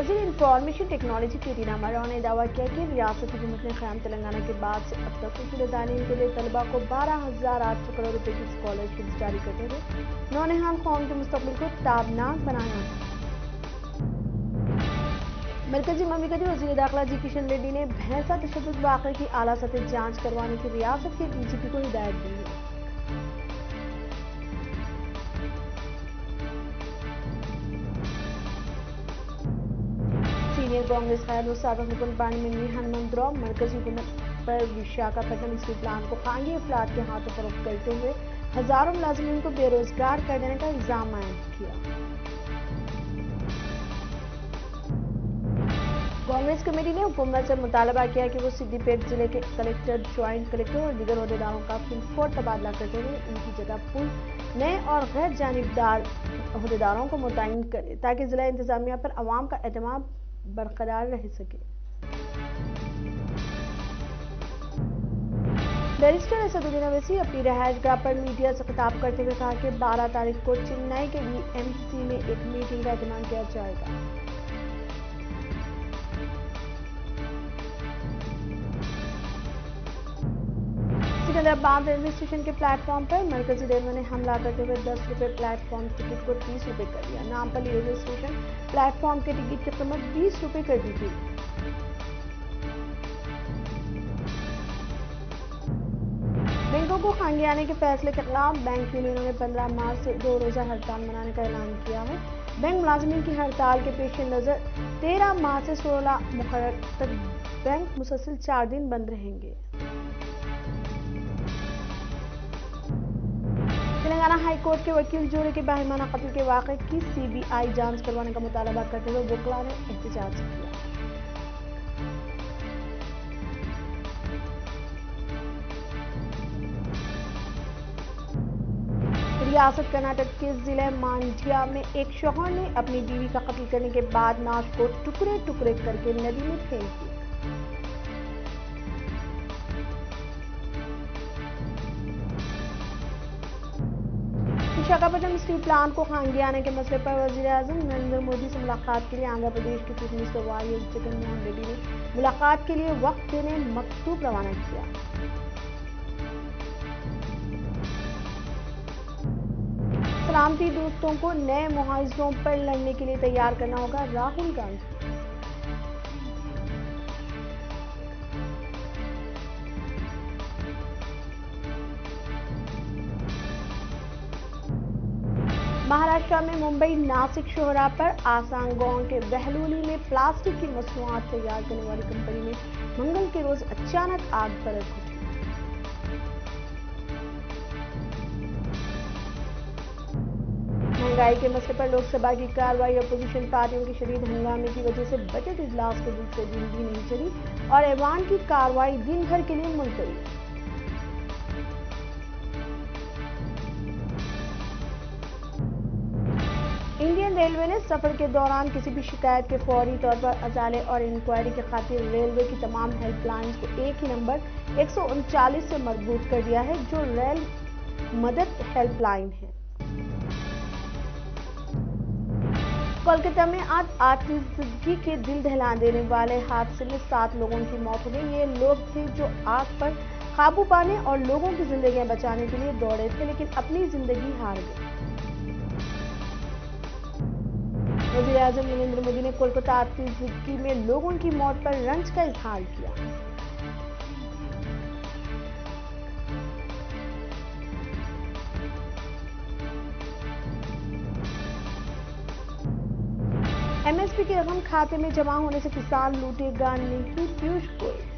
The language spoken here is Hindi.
वज़ीर इंफॉर्मेशन टेक्नोलॉजी कीर्तिना मरवा ने दावा किया कि रियासती हुकूमत ने क़याम तेलंगाना के बाद से अब तक उसूल तालीम के लिए तलबा को 12,800 करोड़ रुपए की स्कॉलरशिप जारी करते हुए नौनिहाल कौम के मुस्तकबिल को ताबनाक बनाया है। मरकजी ममलिकती वज़ीर दाखिला जी किशन रेड्डी ने भैंसा तशद्दुद वाक़े की आला सतह जांच करवाने की रियासत के डीजीपी को हिदायत दी है। सीनियर कांग्रेस क़याद व साबिक़ रुकन पार्लियामेंट हनुमंतराव मरकजी हुकूमत पर विशाखापट्टनम स्टील प्लांट को खानगी अफराद के हाथों फरोख्त करते हुए हजारों मुलाजिमीन को बेरोजगार कर देने का इल्जाम आयद किया। कांग्रेस कमेटी ने हुकूमत से मुतालबा किया कि वो सिद्दीपेट जिले के कलेक्टर, ज्वाइंट कलेक्टर और दीगर अहदेदारों का फिलफोर तबादला करते हुए उनकी जगह पुल नए और गैर जानिबदार अहदेदारों को मुतय्यन करे ताकि जिला इंतजामिया पर अवाम का एतमाद बरकरार रह सके। बैरिस्टर असदुद्दीन अवैसी अपनी रहायशगाह पर मीडिया से खिताब करते हुए कहा कि 12 तारीख को चेन्नई के बीएमसी में एक मीटिंग का एहतमाम किया जाएगा। सिकंदराबाद रेलवे स्टेशन के प्लेटफॉर्म पर मरकजी रेलवे ने हमला करते हुए 10 रुपए प्लेटफॉर्म टिकट को 30 रुपए कर दिया। नामपल्ली रेलवे स्टेशन प्लेटफॉर्म के टिकट की कीमत 20 रुपए कर दी थी। बैंकों को खानगी आने के फैसले के खिलाफ बैंक यूनियनों ने 15 मार्च से 2 रोजा हड़ताल मनाने का ऐलान किया है। बैंक मुलाजिमीन की हड़ताल के पेश नजर 13 मार्च से 16 मुकर्रर तक बैंक मुसलसल 4 दिन बंद रहेंगे। तेलंगाना हाई कोर्ट के वकील जोड़े के बाहिमाना कत्ल के वाक़े की सीबीआई जांच करवाने का मुतालबा करते हुए वकीलों ने एहतजाज किया। रियासत कर्नाटक के जिले मांड्या में एक शौहर ने अपनी बीवी का कत्ल करने के बाद लाश को टुकड़े टुकड़े करके नदी में फेंक दिया। विशाखापट्टनम स्टील प्लांट को खानगी आने के मसले पर वज़ीर-ए-आज़म नरेंद्र मोदी से मुलाकात के लिए आंध्र प्रदेश के chief minister Y S Jaganmohan Reddy ने मुलाकात के लिए वक्त देने मकतूब रवाना किया। सलामती दोस्तों को नए मुआवजों पर लड़ने के लिए तैयार करना होगा, राहुल गांधी। महाराष्ट्र में मुंबई नासिक शोहरा पर आसांगों के बहलूली में प्लास्टिक की मसनूआत तैयार करने वाली कंपनी में मंगल के रोज अचानक आग भड़क उठी। महंगाई के मसले पर लोकसभा की कार्रवाई अपोजिशन पार्टियों के शदीद हंगामे की वजह से बजट इजलास के दूसरे दिन भी नहीं चली और ऐवान की कार्रवाई दिन भर के लिए मुलतवी। इंडियन रेलवे ने सफर के दौरान किसी भी शिकायत के फौरी तौर पर अजाले और इंक्वायरी के खातिर रेलवे की तमाम हेल्पलाइंस को एक ही नंबर 139 से मरबूत कर दिया है, जो रेल मदद हेल्पलाइन है। कोलकाता में आज आतिशबाजी के दिल दहला देने वाले हादसे में 7 लोगों की मौत हो गई। ये लोग थे जो आग पर काबू पाने और लोगों की जिंदगियां बचाने के लिए दौड़े थे, लेकिन अपनी जिंदगी हार गए। वज़ीर-ए-आज़म नरेंद्र मोदी ने कोलकाता आतिशबाजी में लोगों की मौत पर रंज का इजहार किया। एमएसपी की रकम खाते में जमा होने से किसान लूटेगा नहीं, पीयूष गोयल।